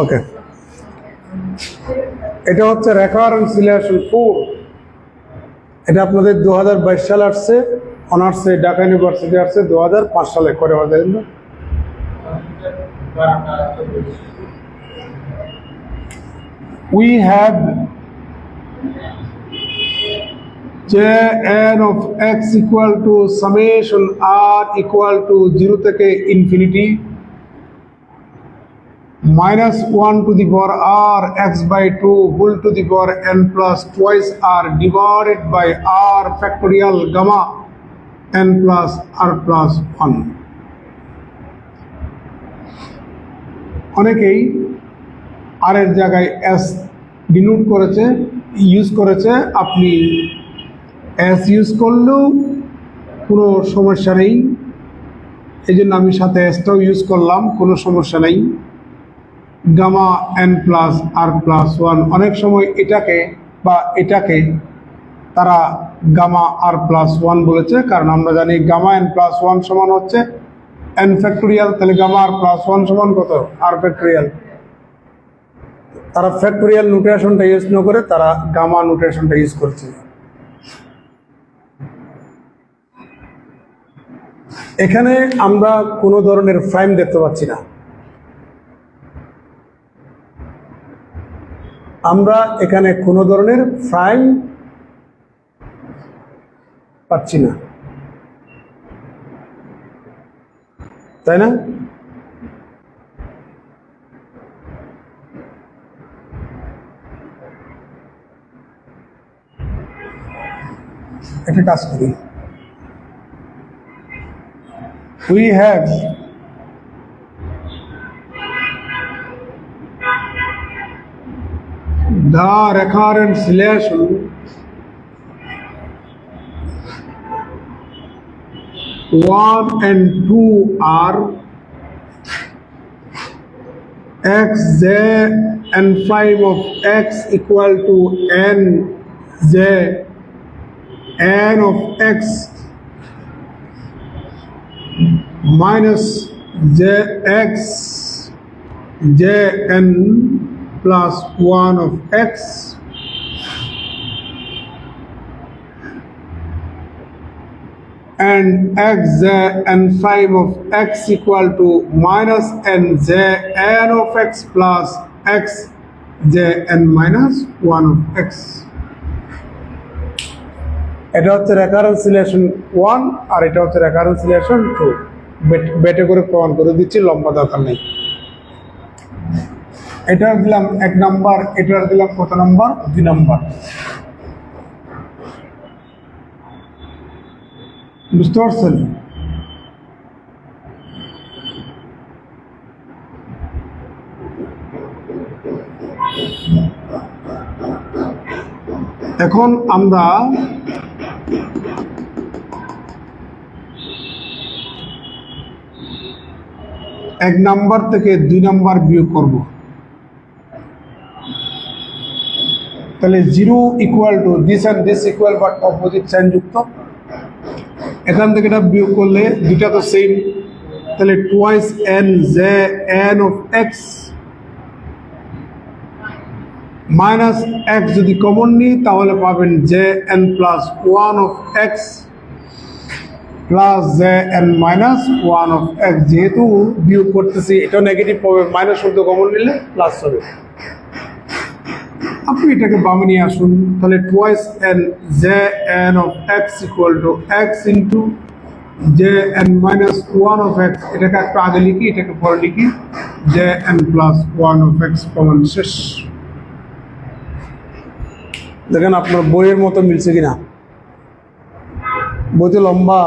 ওকে, এটা হচ্ছে recurrence relation 4। এটা আপনাদের 2022 সালে আসছে, অনার্সে ঢাকা ইউনিভার্সিটি আসছে 2005 সালে করে আমাদের। We have Jn of x equal to summation r equal to 0 থেকে infinity minus 1 to the power r x by 2 whole to the power n plus twice r divided by r factorial gamma n plus r plus 1। অনেকেই আর এর জায়গায় S denote করেছে, use করেছে। আপনি S use করলেও কোনো সমস্যা নেই, এই জন্য আমি সাথে এসটাও ইউজ করলাম, কোনো সমস্যা নেই। গামা এন প্লাস আর প্লাস 1, অনেক সময় এটাকে বা এটাকে তারা গামা আর প্লাস 1 বলেছে, কারণ আমরা জানি গামা এন প্লাস 1 সমান হচ্ছে এন ফ্যাক্টোরিয়াল। তাহলে গামা আর প্লাস 1 সমান কত? R factorial. তারা ফ্যাক্টোরিয়াল নোটেশনটা ইউজ না করে তারা গামা নোটেশনটা ইউজ করছে। এখানে আমরা কোনো ধরনের প্রাইম দেখতে পাচ্ছি না, আমরা এখানে কোনো ধরনের প্রাইম পাচ্ছি না, তাই না? একটা কাজ করি, we have the recurrence relation one and two are x j and 5 of x equal to n j n of x minus jx jn plus 1 of x and x j n 5 of x equal to minus n j n of x plus x j n minus 1 of x। এটা হচ্ছে recurrence relation 1 আর এটা হচ্ছে recurrence relation 2। বেটে করে প্রমাণ করে দিচ্ছি, লম্বা দরকার নেই। এটা দিলাম 1 নাম্বার, এটা দিলাম কত নাম্বার? 2 নাম্বার। বুঝতে পারছেন? এখন আমরা এক নাম্বার থেকে 2 নাম্বার বিয়োগ করব, তাহলে 0 equal to this and this equal but opposite sign যুক্ত। এখান থেকে এটা বিয়োগ করলে দুটা তো সেম, তাহলে twice N J N of x minus x যদি কমন নিই তাহলে পাবেন J N plus 1 of x plus J N minus 1 of x. যেহেতু বিয়োগ করতেছি এটাও নেগেটিভ পাবে, মাইনাস শব্দ কমন নিলে প্লাস হবে। আপনি এটাকে বামে নিয়ে আসুন, তাহলে twice N J N of x equal to x into J N minus 1 of x. এটাকে একটু আগে লিখি, এটাকে পরে লিখি, J N plus 1 of x common শেষ। দেখেন আপনার বইয়ের মতো মিলছে কিনা, বইতে লম্বা।